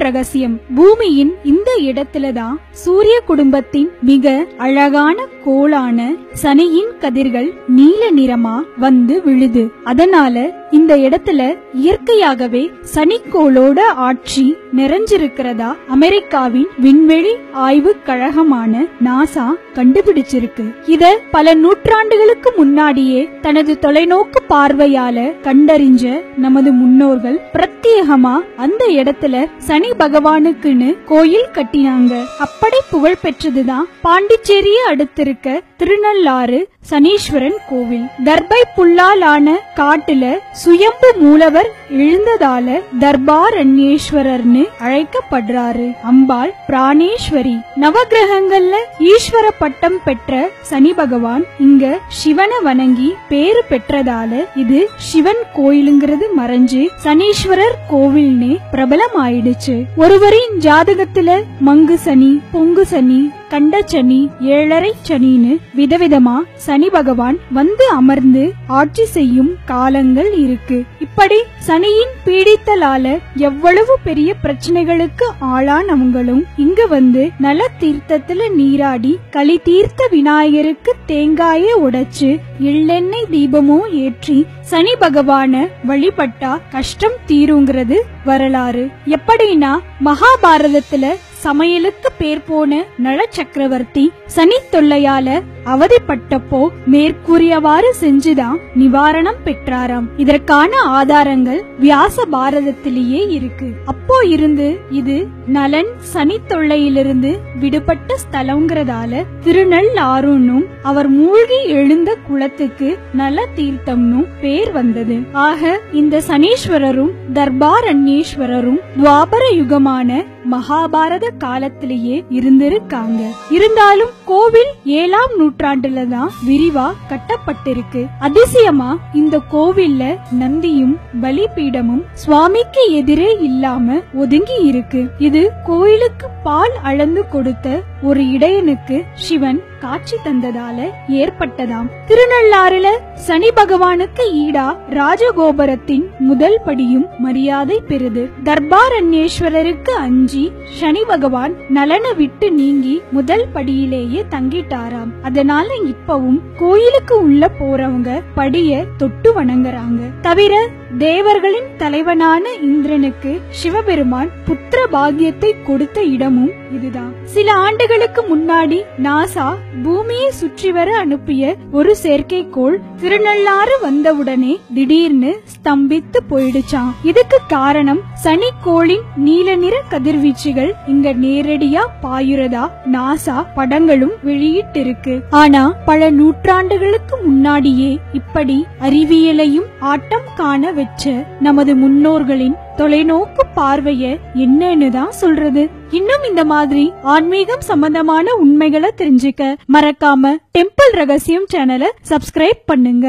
ரகசியம். பூமியின் இந்த இடத்துலதான் சூரிய குடும்பத்தின் மிக அழகான கோளான சனியின் கதிர்கள் நீல நிறமா வந்து விழுது. அதனால இந்த இடத்துல இயற்கையாகவே சனிக்கோளோட ஆட்சி நிறைஞ்சிருக்கிறதா அமெரிக்காவின் விண்வெளி ஆய்வு கழகமான நாசா கண்டுபிடிச்சிருக்கு. இத பல நூற்றாண்டுகளுக்கு முன்னாடியே தனது தொலைநோக்கு பார்வையால கண்டறிஞ்ச நமது முன்னோர்கள் பிரத்யேகமா அந்த இடத்துல சனி பகவானுக்குன்னு கோயில் கட்டினாங்க. அப்படி புகழ் பெற்றதுதான் பாண்டிச்சேரியை அடுத்திருக்க திருநள்ளாறு சனீஸ்வரன் கோவில். தர்பை புல்லாலான காட்டுல சுயம்பு மூலவர் எழுந்ததால தர்பாரண்யேஸ்வரர்னு அழைக்கப்படுறாரு. அம்பாள் பிராணேஸ்வரி. நவகிரகங்கள்ல ஈஸ்வர பட்டம் பெற்ற சனி பகவான் இங்க சிவனை வணங்கி பேரு பெற்றதால இது சிவன் கோயிலுங்கிறது மறைஞ்சு சனீஸ்வரர் கோவில்னு பிரபலமாயிடுச்சு. ஒருவரின் ஜாதகத்துல மங்கு சனி, பொங்கு சனி, கண்ட சனி, ஏழரை சனின்னு விதவிதமா சனி பகவான் வந்து அமர்ந்து ஆட்சி செய்யும் காலங்கள் இருக்கு. இப்படி சனியின் பீடித்தலால எவ்வளவு பெரிய பிரச்சனைகளுக்கு ஆளானவங்களும் இங்க வந்து நல தீர்த்தத்துல நீராடி களி தீர்த்த விநாயகருக்கு தேங்காயை உடைச்சு எள்ளெண்ணெய் தீபமோ ஏற்றி சனி பகவான வழிபட்டா கஷ்டம் தீருங்கிறது வரலாறு. எப்படின்னா மகாபாரதத்துல சமையலுக்கு பேர் போன நல சக்கரவர்த்தி சனி தொல்லையால அவதிப்பட்டப்போ மேற்கூறியவாறு செஞ்சுதான் நிவாரணம் பெற்றாராம். இதற்கான ஆதாரங்கள் வியாச பாரதத்திலேயே இருக்கு. அப்போ இருந்து இது நலன் சனி தொல்லையிலிருந்து விடுபட்ட ஸ்தலங்கிறதால திருநள்ளாறுன்னும் அவர் மூழ்கி எழுந்த குளத்துக்கு நல தீர்த்தம்னும் பேர் வந்தது. ஆக இந்த சனீஸ்வரரும் தர்பாரண்யேஸ்வரரும் துவாபர யுகமான மகாபாரத காலத்திலேயே இருந்திருக்காங்க. இருந்தாலும் கோவில் 7ஆம் நூற்றாண்டுல தான் விரிவா கட்டப்பட்டிருக்கு. அதிசயமா இந்த கோவில்ல நந்தியும் பலிபீடமும் சுவாமிக்கு எதிரே இல்லாம ஒதுங்கி இருக்கு. இது கோயிலுக்கு பால் அளந்து கொடுத்த ஒரு இடையனுக்கு சிவன் காட்சி தந்ததால ஏற்பட்டதாம். திருநள்ளாறுல சனி பகவானுக்கு ஈடா ராஜகோபுரத்தின் முதல் படியும் மரியாதை பெறுது. தர்பாரண்யேஸ்வரருக்கு அஞ்சி சனி பகவான் நலனை விட்டு நீங்கி முதல் படியிலேயே தங்கிட்டாராம். அதனால இப்பவும் கோயிலுக்கு உள்ள போறவங்க படிய தொட்டு வணங்குறாங்க. தவிர தேவர்களின் தலைவனான இந்திரனுக்கு சிவபெருமான் புத்திர பாக்கியத்தை கொடுத்த இடமும் இதுதான். சில ஆண்டுகளுக்கு முன்னாடி நாசா பூமியை சுற்றி வர அனுப்பிய ஒரு செயற்கைக்கோள் திருநள்ளாறு வந்தவுடனே திடீர்னு ஸ்தம்பித்து போயிடுச்சான். இதுக்கு காரணம் சனி கோளின் நீல நிற கதிர்வீச்சுகள் இங்க நேரடியா பாயுறதா நாசா படங்களும் வெளியிட்டிருக்கு. ஆனா பல நூற்றாண்டுகளுக்கு முன்னாடியே இப்படி அறிவியலையும் ஆட்டம் காண வச்ச நமது முன்னோர்களின் தொலைநோக்கு பார்வைய என்னன்னு தான் சொல்றது. இன்னும் இந்த மாதிரி ஆன்மீகம் சம்பந்தமான உண்மைகளை தெரிஞ்சுக்க மறக்காம டெம்பிள் ரகசியம் சேனலை சப்ஸ்கிரைப் பண்ணுங்க.